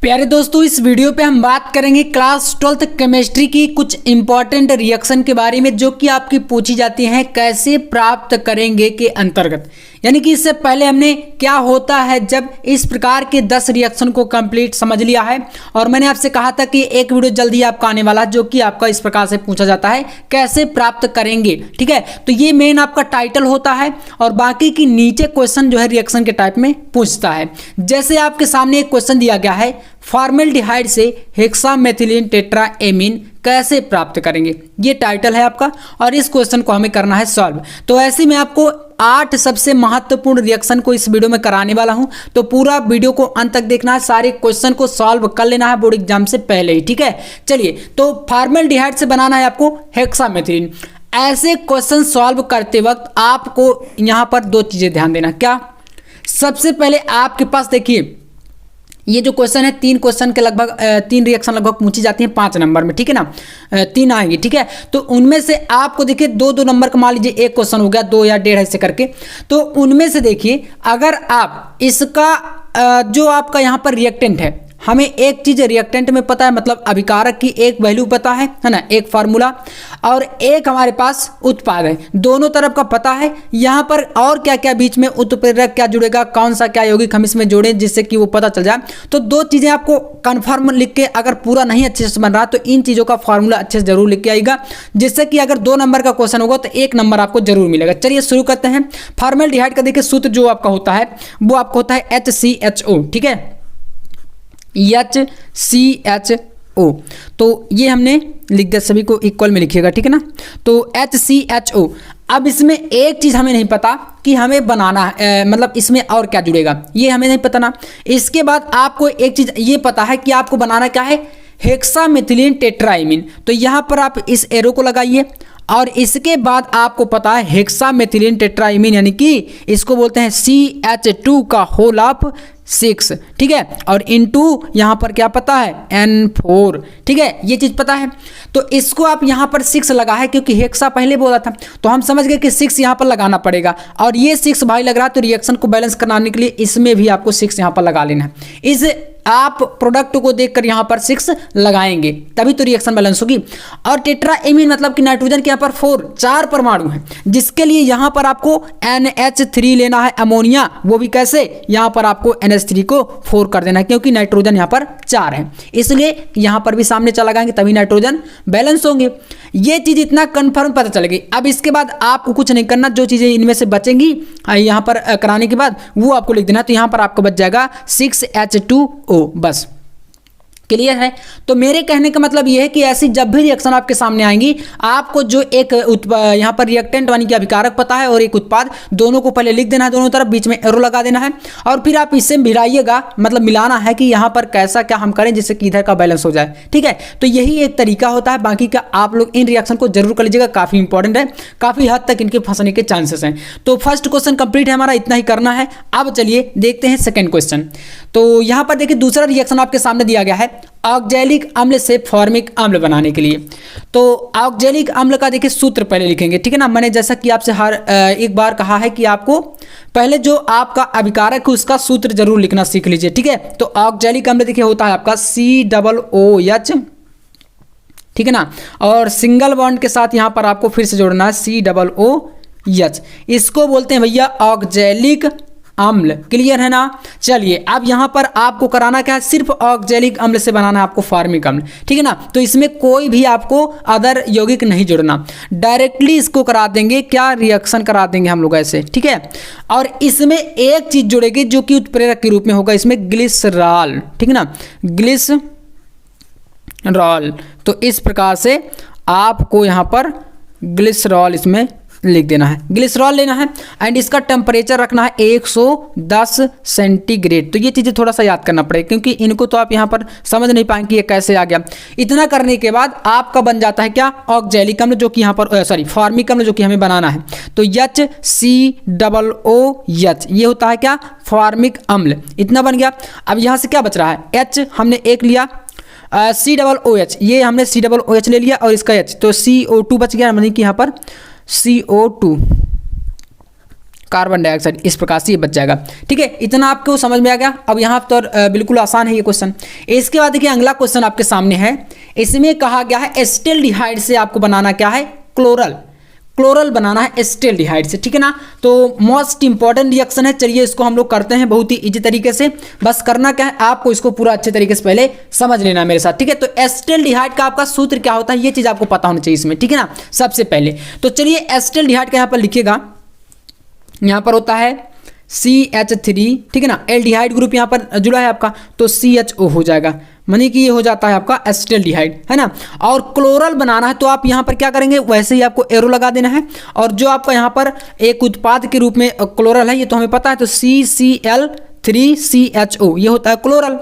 प्यारे दोस्तों, इस वीडियो पे हम बात करेंगे क्लास 12th केमिस्ट्री की कुछ इंपॉर्टेंट रिएक्शन के बारे में जो कि आपकी पूछी जाती हैं कैसे प्राप्त करेंगे के अंतर्गत। यानी कि इससे पहले हमने क्या होता है जब इस प्रकार के 10 रिएक्शन को कंप्लीट समझ लिया है और मैंने आपसे कहा था कि एक वीडियो जल्दी आपका आने वाला है जो कि आपका इस प्रकार से पूछा जाता है कैसे प्राप्त करेंगे। ठीक है, तो ये मेन आपका टाइटल होता है और बाकी की नीचे क्वेश्चन जो है रिएक्शन के टाइप में पूछता है। जैसे आपके सामने एक क्वेश्चन दिया गया है, फॉर्मेल्डिहाइड से हेक्सामेथिलीन टेट्राएमीन कैसे प्राप्त करेंगे, ये टाइटल है आपका और इस क्वेश्चन को हमें करना है सॉल्व। तो ऐसे में आपको 8 सबसे महत्वपूर्ण रिएक्शन को इस वीडियो में कराने वाला हूं, तो पूरा वीडियो को अंत तक देखना है, सारे क्वेश्चन को सॉल्व कर लेना है बोर्ड एग्जाम से पहले ही। ठीक है, चलिए, तो फॉर्मेल्डिहाइड से बनाना है आपको हेक्सामेथिलीन। ऐसे क्वेश्चन सॉल्व करते वक्त आपको यहां पर 2 चीजें ध्यान देना। क्या? सबसे पहले आपके पास देखिए ये जो क्वेश्चन है 3 क्वेश्चन के लगभग 3 रिएक्शन लगभग पूछी जाती हैं 5 नंबर में। ठीक है ना, 3 आएंगी। ठीक है, तो उनमें से आपको देखिए 2-2 नंबर का मान लीजिए एक क्वेश्चन हो गया 2 या 1.5 ऐसे करके, तो उनमें से देखिए अगर आप इसका जो आपका यहाँ पर रिएक्टेंट है, हमें एक चीज रिएक्टेंट में पता है, मतलब अभिकारक की एक वैल्यू पता है ना, एक फार्मूला, और एक हमारे पास उत्पाद है, दोनों तरफ का पता है। यहाँ पर और क्या क्या बीच में उत्प्रेरक क्या जुड़ेगा, कौन सा क्या यौगिक हम इसमें जोड़ें जिससे कि वो पता चल जाए। तो 2 चीजें आपको कंफर्म लिख के, अगर पूरा नहीं अच्छे से बन रहा तो इन चीजों का फार्मूला अच्छे से जरूर लिख के आएगा, जिससे कि अगर 2 नंबर का क्वेश्चन होगा तो 1 नंबर आपको जरूर मिलेगा। चलिए शुरू करते हैं। फॉर्मेल्डिहाइड का देखिए सूत्र जो आपका होता है वो आपको होता है HCHO। ठीक है, HCHO, तो ये हमने लिख दिया, सभी को इक्वल में लिखिएगा। ठीक है ना, तो HCHO। अब इसमें एक चीज हमें नहीं पता कि हमें बनाना है, मतलब इसमें और क्या जुड़ेगा ये हमें नहीं पता ना। इसके बाद आपको एक चीज ये पता है कि आपको बनाना क्या है, हेक्सामेथिलीन टेट्राएमीन। तो यहां पर आप इस एरो को लगाइए और इसके बाद आपको पता है हेक्सामेथिलीन टेट्राएमीन यानी कि इसको बोलते हैं CH2 का होल ऑफ 6। ठीक है, और इनटू यहां पर क्या पता है N4। ठीक है, ये चीज पता है, तो इसको आप यहां पर 6 लगा है क्योंकि हेक्सा पहले बोला था, तो हम समझ गए कि 6 यहां पर लगाना पड़ेगा। और ये 6 भाई लग रहा है तो रिएक्शन को बैलेंस कराने के लिए इसमें भी आपको 6 यहां पर लगा लेना है। इस आप प्रोडक्ट को देखकर यहां पर 6 लगाएंगे तभी तो रिएक्शन बैलेंस होगी। और टेट्राएमीन मतलब कि नाइट्रोजन के यहां पर 4 परमाणु हैं, जिसके लिए यहां पर आपको NH3 लेना है, अमोनिया, वो भी कैसे, यहां पर आपको NH3 को 4 कर देना है क्योंकि नाइट्रोजन यहां पर 4 है, इसलिए यहां पर भी सामने चला लगाएंगे तभी नाइट्रोजन बैलेंस होंगे। ये चीज इतना कंफर्म पता चलेगी। अब इसके बाद आपको कुछ नहीं करना, जो चीजें इनमें से बचेंगी यहां पर कराने के बाद वो आपको लिख देना। तो यहां पर आपको बच जाएगा 6H2O, बस। क्लियर है? तो मेरे कहने का मतलब यह है कि ऐसी जब भी रिएक्शन आपके सामने आएंगी, आपको जो एक यहाँ पर रिएक्टेंट यानी कि अभिकारक पता है और एक उत्पाद, दोनों को पहले लिख देना है, दोनों तरफ बीच में एरो लगा देना है और फिर आप इससे मिलाइएगा, मतलब मिलाना है कि यहाँ पर कैसा क्या हम करें जिससे कि इधर का बैलेंस हो जाए। ठीक है, तो यही एक तरीका होता है। बाकी का आप लोग इन रिएक्शन को जरूर कर लीजिएगा, काफी इंपॉर्टेंट है, काफी हद तक इनके फंसने के चांसेस हैं। तो फर्स्ट क्वेश्चन कंप्लीट है हमारा, इतना ही करना है। अब चलिए देखते हैं सेकेंड क्वेश्चन। तो यहाँ पर देखिए दूसरा रिएक्शन आपके सामने दिया गया है ऑक्जेलिक अम्ल से फॉर्मिक अम्ल बनाने के लिए। तो ऑक्जेलिक अम्ल का देखिए सूत्र पहले लिखेंगे। ठीक है ना, मैंने जैसा कि आपसे हर एक बार कहा है कि आपको पहले जो आपका अभिकारक है उसका सूत्र जरूर लिखना सीख लीजिए। ठीक है, तो ऑक्जेलिक अम्ल देखिए होता है आपका COOH। ठीक है ना, और सिंगल बॉन्ड के साथ यहां पर आपको फिर से जोड़ना है COOH। इसको बोलते हैं भैया ऑक्जेलिक अम्ल। क्लियर है ना? चलिए, अब यहां पर आपको कराना क्या है, सिर्फ ऑक्जेलिक अम्ल से बनाना है आपको फॉर्मिक अम्ल। ठीक है ना, तो इसमें कोई भी आपको अदर यौगिक नहीं जोड़ना, डायरेक्टली इसको करा देंगे, क्या रिएक्शन करा देंगे हम लोग ऐसे। ठीक है, और इसमें एक चीज जुड़ेगी जो कि उत्प्रेरक के रूप में होगा, इसमें ग्लिसरॉल। ठीक है ना, ग्लिसरॉल। तो इस प्रकार से आपको यहां पर ग्लिसरॉल इसमें लिख देना है, ग्लिसरॉल लेना है एंड इसका टेम्परेचर रखना है 110 सेंटीग्रेड। तो ये चीज़ें थोड़ा सा याद करना पड़ेगा क्योंकि इनको तो आप यहाँ पर समझ नहीं पाएंगे कि ये कैसे आ गया। इतना करने के बाद आपका बन जाता है क्या, ऑक्जेलिक अम्ल, जो कि यहाँ पर फॉर्मिक अम्ल जो कि हमें बनाना है। तो HCOOH ये होता है क्या, फॉर्मिक अम्ल। इतना बन गया। अब यहाँ से क्या बच रहा है, H हमने एक लिया, COOH ये हमने COOH ले लिया और इसका H, तो CO2 बच गया, यानी कि यहाँ पर CO2 कार्बन डाइऑक्साइड, इस प्रकार से ये बच जाएगा। ठीक है, इतना आपको समझ में आ गया। अब यहाँ पर बिल्कुल आसान है ये क्वेश्चन। इसके बाद देखिए अगला क्वेश्चन आपके सामने है। इसमें कहा गया है एसिटाल्डिहाइड से आपको बनाना क्या है, क्लोरल बनाना है एसिटाल्डिहाइड से। ठीक है ना, तो मोस्ट इंपॉर्टेंट रिएक्शन है। चलिए इसको हम लोग करते हैं बहुत ही इजी तरीके से। बस करना क्या है, आपको इसको पूरा अच्छे तरीके से पहले समझ लेना है मेरे साथ। ठीक है, तो एसिटाल्डिहाइड का आपका सूत्र क्या होता है, ये चीज आपको पता होना चाहिए इसमें। ठीक है ना, सबसे पहले तो चलिए एसिटाल्डिहाइड का यहाँ पर लिखिएगा। यहाँ पर होता है CH3, ठीक है ना, एल्डिहाइड ग्रुप यहाँ पर जुड़ा है आपका, तो CHO हो जाएगा, मानी कि ये हो जाता है आपका एसिटाल्डिहाइड, है ना। और क्लोरल बनाना है तो आप यहाँ पर क्या करेंगे, वैसे ही आपको एरो लगा देना है। और जो आपका यहाँ पर एक उत्पाद के रूप में क्लोरल है, ये तो हमें पता है, तो CCl3CHO ये होता है क्लोरल।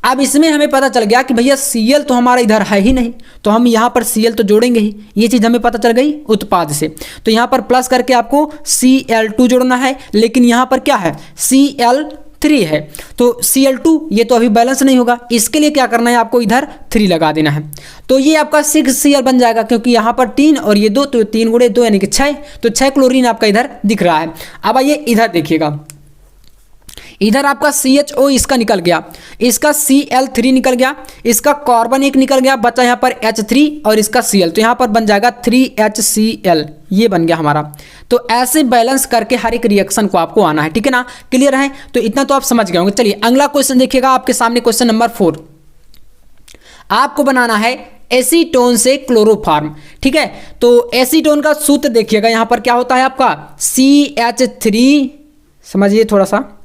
अब इसमें हमें पता चल गया कि भैया Cl तो हमारा इधर है ही नहीं, तो हम यहाँ पर Cl तो जोड़ेंगे ही, ये चीज़ हमें पता चल गई उत्पाद से। तो यहाँ पर प्लस करके आपको Cl2 जोड़ना है, लेकिन यहाँ पर क्या है Cl3 है, तो Cl2 ये तो अभी बैलेंस नहीं होगा, इसके लिए क्या करना है, आपको इधर 3 लगा देना है। तो ये आपका 6Cl बन जाएगा, क्योंकि यहाँ पर 3 और ये 2, तो 3 गुणे 2 यानी कि 6, तो 6 क्लोरीन आपका इधर दिख रहा है। अब आइए इधर देखिएगा, इधर आपका CHO इसका निकल गया, इसका Cl3 निकल गया, इसका कार्बन एक निकल गया, बचा यहाँ पर H3 और इसका Cl, तो यहाँ पर बन जाएगा 3HCl, ये बन गया हमारा। तो ऐसे बैलेंस करके हर एक रिएक्शन को आपको आना है। ठीक है ना, क्लियर है, तो इतना तो आप समझ गए होंगे। चलिए अगला क्वेश्चन देखिएगा आपके सामने, क्वेश्चन नंबर 4। आपको बनाना है एसीटोन से क्लोरोफॉर्म। ठीक है, तो एसीटोन का सूत्र देखिएगा, यहाँ पर क्या होता है आपका CH3, समझिए थोड़ा सा,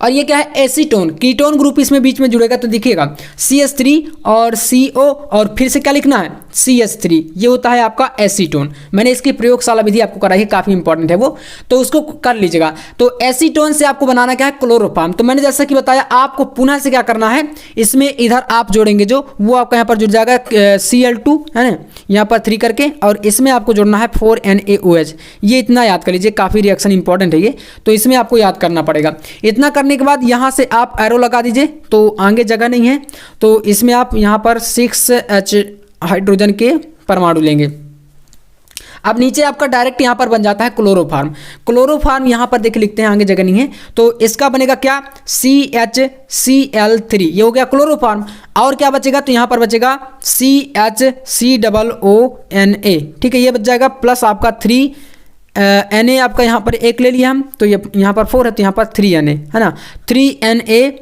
और ये क्या है एसीटोन, कीटोन ग्रुप इसमें बीच में जुड़ेगा, तो देखिएगा CH3 और CO और फिर से क्या लिखना है CH3, ये होता है आपका एसीटोन। मैंने इसकी प्रयोगशाला विधि आपको कराई है, काफ़ी इंपॉर्टेंट है वो, तो उसको कर लीजिएगा। तो एसीटोन से आपको बनाना क्या है क्लोरोफॉर्म। तो मैंने जैसा कि बताया, आपको पुनः से क्या करना है, इसमें इधर आप जोड़ेंगे जो, वो आपका यहाँ पर जुड़ जाएगा Cl2, है ना, यहाँ पर 3 करके, और इसमें आपको जोड़ना है 4NaOH। ये इतना याद कर लीजिए, काफ़ी रिएक्शन इंपॉर्टेंट है ये, तो इसमें आपको याद करना पड़ेगा। इतना करने के बाद यहाँ से आप एरो लगा दीजिए, तो आगे जगह नहीं है, तो इसमें आप यहाँ पर 6H हाइड्रोजन के परमाणु लेंगे। अब नीचे आपका डायरेक्ट यहाँ पर बन जाता है क्लोरोफॉर्म यहाँ पर देख लिखते हैं, आगे जगह नहीं है, तो इसका बनेगा क्या CHCl3, ये हो गया क्लोरोफॉर्म। और क्या बचेगा, तो यहाँ पर बचेगा CHCOONA, ठीक है, ये बच जाएगा, प्लस आपका 3 Na आपका यहाँ पर एक ले लिया हम, तो ये यहाँ पर 4 है, तो यहाँ पर 3Na, है ना, 3Na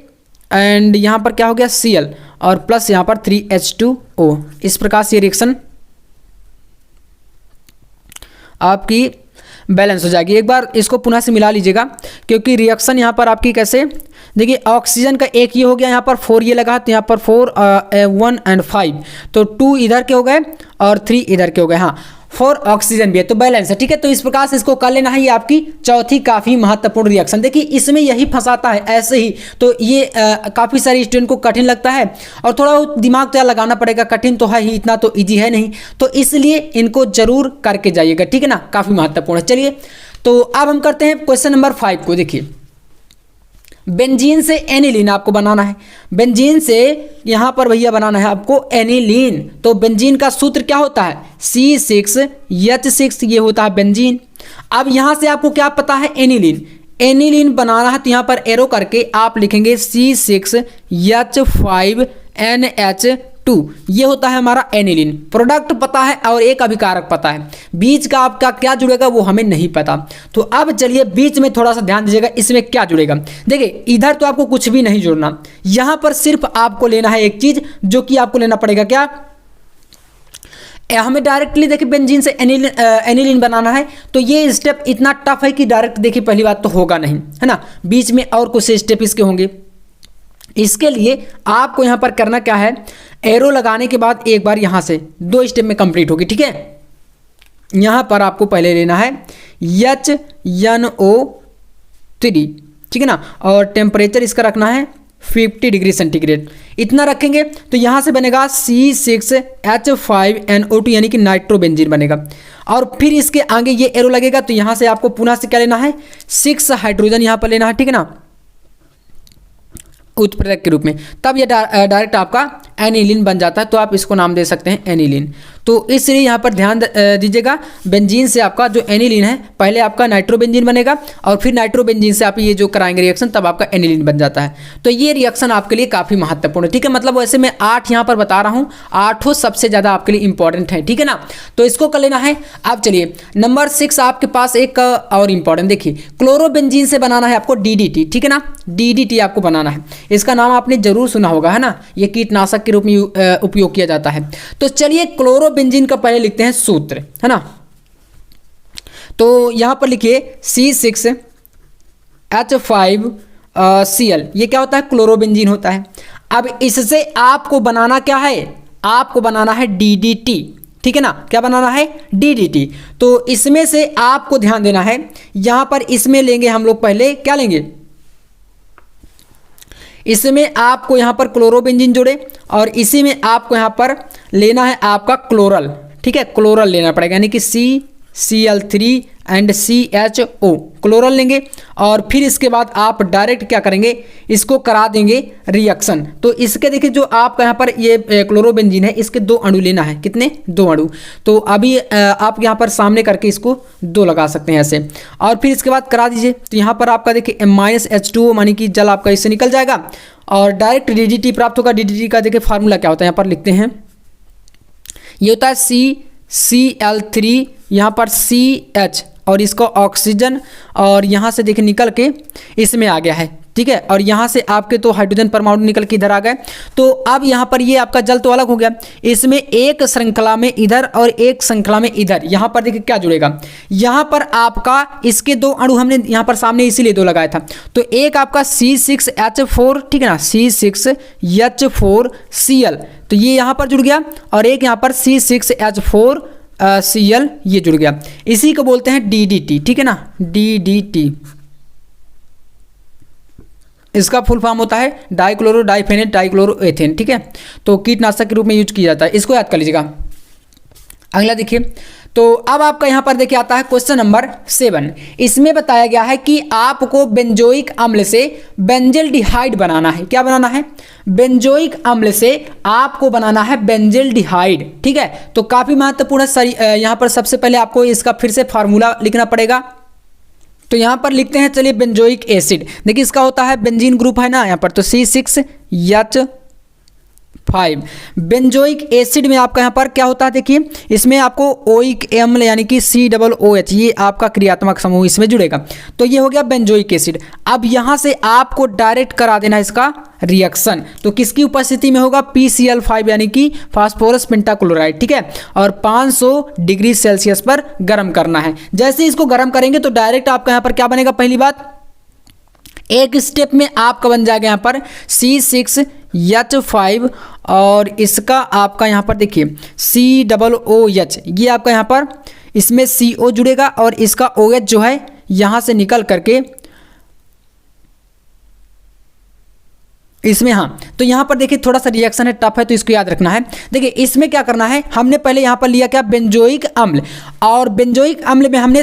एंड यहाँ पर क्या हो गया Cl, और प्लस यहाँ पर 3H2O। इस प्रकार से रिएक्शन आपकी बैलेंस हो जाएगी। एक बार इसको पुनः से मिला लीजिएगा, क्योंकि रिएक्शन यहाँ पर आपकी कैसे, देखिए ऑक्सीजन का एक ये हो गया, यहाँ पर 4 ये लगा, तो यहाँ पर 4 1 एंड 5, तो 2 इधर के हो गए और 3 इधर के हो गए, हाँ 4 ऑक्सीजन भी है, तो बैलेंस है। ठीक है, तो इस प्रकार से इसको कर लेना है। ये आपकी चौथी काफ़ी महत्वपूर्ण रिएक्शन। देखिए इसमें यही फंसाता है ऐसे ही, तो ये काफ़ी सारे स्टूडेंट को कठिन लगता है, और थोड़ा दिमाग तो लगाना पड़ेगा, कठिन तो है ही, इतना तो ईजी है नहीं, तो इसलिए इनको जरूर करके जाइएगा। ठीक है ना, काफ़ी महत्वपूर्ण है। चलिए तो अब हम करते हैं क्वेश्चन नंबर 5 को। देखिए बेंजीन से एनिलीन आपको बनाना है, बेंजीन से यहाँ पर भैया बनाना है आपको एनिलीन। तो बेंजीन का सूत्र क्या होता है C6H6, ये होता है बेंजीन। अब यहाँ से आपको क्या पता है एनिलीन बनाना है, तो यहाँ पर एरो करके आप लिखेंगे C6H5NH2, ये होता है हमारा एनिलीन। प्रोडक्ट पता है और एक अभिकारक पता है, बीच का आपका क्या जुड़ेगा वो हमें नहीं पता। तो अब चलिए बीच में थोड़ा सा ध्यान दीजिएगा, इसमें क्या जुड़ेगा। देखिए इधर तो आपको कुछ भी नहीं जोड़ना, यहाँ पर सिर्फ आपको लेना है एक चीज, जो कि आपको लेना पड़ेगा क्या, हमें डायरेक्टली देखिए बेंजीन से एनिलीन बनाना है। तो ये स्टेप इतना टफ है कि डायरेक्ट देखिए पहली बात तो होगा नहीं, है ना, बीच में और कुछ स्टेप इसके होंगे। इसके लिए आपको यहाँ पर करना क्या है, एरो लगाने के बाद एक बार यहाँ से 2 स्टेप में कंप्लीट होगी। ठीक है, यहाँ पर आपको पहले लेना है HNO3, ठीक है ना, और टेम्परेचर इसका रखना है 50 डिग्री सेंटीग्रेड। इतना रखेंगे तो यहाँ से बनेगा C6H5NO2, यानी कि नाइट्रोबेंजीन बनेगा। और फिर इसके आगे ये एरो लगेगा, तो यहाँ से आपको पुनः से क्या लेना है 6 हाइड्रोजन यहाँ पर लेना है, ठीक है ना, उत्प्रेरक के रूप में। तब ये डायरेक्ट आपका एनिलीन बन जाता है, तो आप इसको नाम दे सकते हैं एनिलीन। तो इसलिए यहाँ पर ध्यान दीजिएगा, बेंजीन से आपका जो एनिलीन है पहले आपका नाइट्रोबेंजीन बनेगा और फिर नाइट्रोबेंजीन से आप ये जो कराएंगे रिएक्शन तब आपका एनिलीन बन जाता है। तो ये रिएक्शन आपके लिए काफ़ी महत्वपूर्ण है, ठीक है। मतलब वैसे मैं 8 यहाँ पर बता रहा हूँ, 8 सबसे ज़्यादा आपके लिए इंपॉर्टेंट है, ठीक है ना। तो इसको कर लेना है। अब चलिए नंबर 6 आपके पास एक और इंपॉर्टेंट, देखिए क्लोरोबेंजीन से बनाना है आपको DDT, ठीक है ना। DDT आपको बनाना है, इसका नाम आपने जरूर सुना होगा, है ना। ये कीटनाशक के रूप में उपयोग किया जाता है। तो चलिए क्लोरोबेंजीन का पहले लिखते हैं सूत्र, है ना। तो यहां पर लिखिए C6H5Cl, ये क्या होता है, क्लोरोबेंजीन होता है। अब इससे आपको बनाना क्या है, आपको बनाना है DDT, ठीक है ना। क्या बनाना है, DDT। तो इसमें से आपको ध्यान देना है, यहां पर इसमें लेंगे हम लोग पहले क्या लेंगे, इसमें आपको यहाँ पर क्लोरोबेंजीन जोड़े और इसी में आपको यहाँ पर लेना है आपका क्लोरल, ठीक है। क्लोरल लेना पड़ेगा, यानी कि CCl3 एंड CHO, क्लोरल लेंगे और फिर इसके बाद आप डायरेक्ट क्या करेंगे, इसको करा देंगे रिएक्शन। तो इसके देखिए जो आपका यहाँ पर ये क्लोरोबेंजीन है, इसके 2 अणु लेना है, कितने, 2 अणु। तो अभी आप यहाँ पर सामने करके इसको 2 लगा सकते हैं ऐसे, और फिर इसके बाद करा दीजिए। तो यहाँ पर आपका देखिए -H2O मानी कि जल आपका इससे निकल जाएगा और डायरेक्ट DDT प्राप्त होगा। DDT का देखिए फार्मूला क्या होता है, यहाँ पर लिखते हैं, ये होता है CCl3, यहाँ पर CH और इसको ऑक्सीजन और यहाँ से देखिए निकल के इसमें आ गया है, ठीक है। और यहाँ से आपके तो हाइड्रोजन परमाणु निकल के इधर आ गए। तो अब यहाँ पर ये आपका जल तो अलग हो गया, इसमें एक श्रृंखला में इधर और एक श्रृंखला में इधर, यहाँ पर देखिए क्या जुड़ेगा, यहाँ पर आपका इसके 2 अणु हमने यहाँ पर सामने इसीलिए 2 लगाया था। तो एक आपका C6H4, ठीक है ना, C6H4Cl, तो ये यहाँ पर जुड़ गया और एक यहाँ पर C6H4Cl ये जुड़ गया। इसी को बोलते हैं DDT, ठीक है ना, DDT। इसका फुल फॉर्म होता है डाइक्लोरो डाइफेनेट डाइक्लोरोएथेन, ठीक है। तो कीटनाशक के रूप में यूज किया जाता है, इसको याद कर लीजिएगा। अगला देखिए, तो अब आपका यहाँ पर देखिए आता है क्वेश्चन नंबर 7। इसमें बताया गया है कि आपको बेंजोइक अम्ल से बेंजल्डिहाइड बनाना है। क्या बनाना है, बेंजोइक अम्ल से आपको बनाना है बेंजल्डिहाइड, ठीक है। तो काफी महत्वपूर्ण है। यहाँ पर सबसे पहले आपको इसका फिर से फार्मूला लिखना पड़ेगा। तो यहाँ पर लिखते हैं, चलिए बेंजोइक एसिड, देखिए इसका होता है बेंजीन ग्रुप है ना यहाँ पर, तो C6H5। बेंजोइक एसिड में आपका यहाँ पर क्या होता है, देखिए इसमें आपको ओइक अम्ल यानी कि COOH, ये आपका क्रियात्मक समूह इसमें जुड़ेगा। तो ये हो गया बेंजोइक एसिड। अब यहाँ से आपको डायरेक्ट करा देना इसका रिएक्शन। तो किसकी उपस्थिति में होगा, PCl5 यानी कि फास्फोरस पेंटाक्लोराइड, ठीक है। और 500 डिग्री सेल्सियस पर गर्म करना है। जैसे ही इसको गर्म करेंगे तो डायरेक्ट आपका यहाँ पर क्या बनेगा, पहली बात एक स्टेप में आपका बन जाएगा यहाँ पर C6H5 और इसका आपका यहाँ पर देखिए COOH, ये आपका यहाँ पर इसमें CO जुड़ेगा और इसका OH जो है यहाँ से निकल करके इसमें, हाँ। तो यहाँ पर देखिए थोड़ा सा रिएक्शन है, टफ है, तो इसको याद रखना है। देखिए इसमें क्या करना है, हमने पहले यहाँ पर लिया क्या, बेंजोइक अम्ल, और बेंजोइक अम्ल में हमने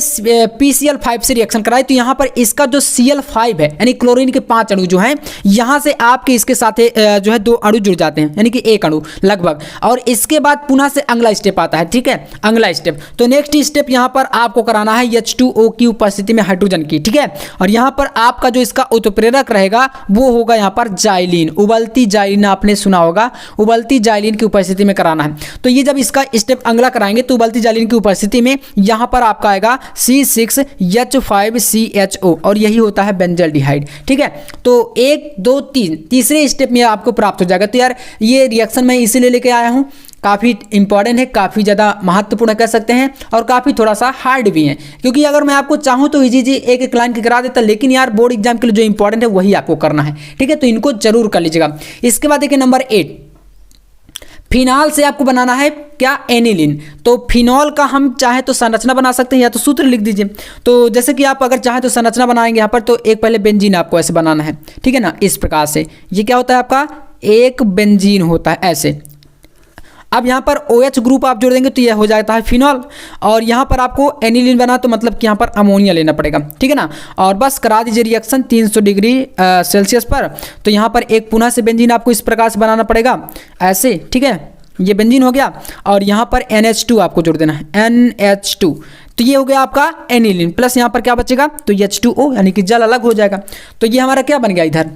PCl5 से रिएक्शन कराई। तो यहाँ पर इसका जो Cl5 है यानी क्लोरीन के 5 अणु जो हैं, यहाँ से आपके इसके साथ जो है 2 अणु जुड़ जाते हैं, यानी कि 1 अणु लगभग। और इसके बाद पुनः से अगला स्टेप आता है, ठीक है, अगला स्टेप। तो नेक्स्ट स्टेप यहाँ पर आपको कराना है H2O की उपस्थिति में हाइड्रोजन की, ठीक है। और यहाँ पर आपका जो इसका उत्प्रेरक रहेगा वो होगा यहाँ पर जाइलिन, उबलती जाइलिन, आपने सुना होगा, उबलती जाइलिन की उपस्थिति में कराना है। तो ये जब इसका स्टेप अगला कराएंगे तो उबलती जाइलिन की उपस्थिति में यहाँ पर आपका आएगा C6H5CHO और यही होता है बेंजल्डिहाइड, ठीक है। तो 1 2 3 तीसरे स्टेप में आपको प्राप्त हो जाएगा। तो यार ये रिएक्शन मैं इसीलिए लेके आया हूँ, काफ़ी इंपॉर्टेंट है, काफ़ी ज़्यादा महत्वपूर्ण कह सकते हैं और काफ़ी थोड़ा सा हार्ड भी है, क्योंकि अगर मैं आपको चाहूँ तो इजी एक एक लाइन की करा देता, लेकिन यार बोर्ड एग्जाम के लिए जो इंपॉर्टेंट है वही आपको करना है, ठीक है। तो इनको जरूर कर लीजिएगा। इसके बाद देखिए नंबर 8, फिनॉल से आपको बनाना है क्या, एनिलीन। तो फिनॉल का हम चाहे तो संरचना बना सकते हैं या तो सूत्र लिख दीजिए। तो जैसे कि आप अगर चाहें तो संरचना बनाएंगे यहाँ पर, तो एक पहले बेंजीन आपको ऐसे बनाना है, ठीक है ना, इस प्रकार से। ये क्या होता है आपका, एक बेंजीन होता है ऐसे। अब यहाँ पर OH ग्रुप आप जोड़ देंगे तो यह हो जाता है फिनॉल, और यहाँ पर आपको एनिलीन बना तो मतलब कि यहाँ पर अमोनिया लेना पड़ेगा, ठीक है ना। और बस करा दीजिए रिएक्शन 300 डिग्री सेल्सियस पर। तो यहाँ पर एक पुनः से बेंजीन आपको इस प्रकार से बनाना पड़ेगा ऐसे, ठीक है, ये बेंजीन हो गया। और यहाँ पर NH2 आपको जोड़ देना है, NH2, तो ये हो गया आपका एनिलीन। प्लस यहाँ पर क्या बचेगा, तो H2O यानी कि जल अलग हो जाएगा। तो ये हमारा क्या बन गया इधर,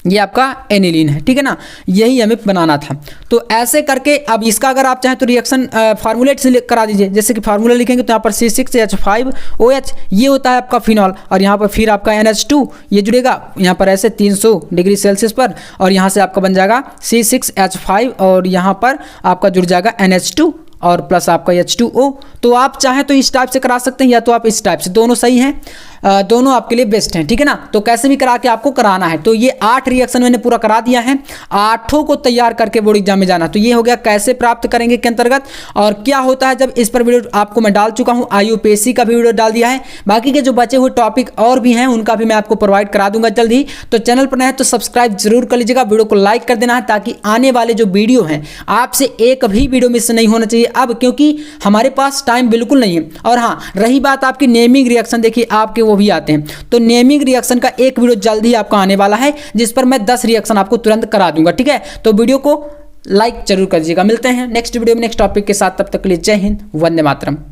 ये आपका एनिलीन है, ठीक है ना, यही हमें बनाना था। तो ऐसे करके अब इसका अगर आप चाहें तो रिएक्शन फार्मूलेट से करा दीजिए। जैसे कि फार्मूला लिखेंगे तो यहाँ पर C6H5OH ये होता है आपका फिनॉल, और यहाँ पर फिर आपका NH2 ये जुड़ेगा यहाँ पर ऐसे 300 डिग्री सेल्सियस पर, और यहाँ से आपका बन जाएगा C6H5 और यहाँ पर आपका जुड़ जाएगा NH2 और प्लस आपका H2O। तो आप चाहें तो इस टाइप से करा सकते हैं या तो आप इस टाइप से, दोनों सही हैं, दोनों आपके लिए बेस्ट हैं, ठीक है ना। तो कैसे भी करा के आपको कराना है। तो ये 8 रिएक्शन मैंने पूरा करा दिया है, 8 को तैयार करके बोर्ड एग्जाम में जाना। तो ये हो गया कैसे प्राप्त करेंगे के अंतर्गत, और क्या होता है जब इस पर वीडियो आपको मैं डाल चुका हूँ, IUPAC का भी वीडियो डाल दिया है। बाकी के जो बचे हुए टॉपिक और भी हैं उनका भी मैं आपको प्रोवाइड करा दूंगा जल्द ही। तो चैनल पर नए हैं तो सब्सक्राइब जरूर कर लीजिएगा, वीडियो को लाइक कर देना है ताकि आने वाले जो वीडियो हैं आपसे एक भी वीडियो मिस नहीं होना चाहिए अब, क्योंकि हमारे पास टाइम बिल्कुल नहीं है। और हाँ, रही बात आपकी नेमिंग रिएक्शन, देखिए आपके वो भी आते हैं, तो नेमिंग रिएक्शन का एक वीडियो जल्द ही आपका आने वाला है जिस पर मैं 10 रिएक्शन आपको तुरंत करा दूंगा, ठीक है। तो वीडियो को लाइक जरूर करिएगा। मिलते हैं नेक्स्ट वीडियो में नेक्स्ट टॉपिक के साथ, तब तक के लिए जय हिंद, वंदे मातरम।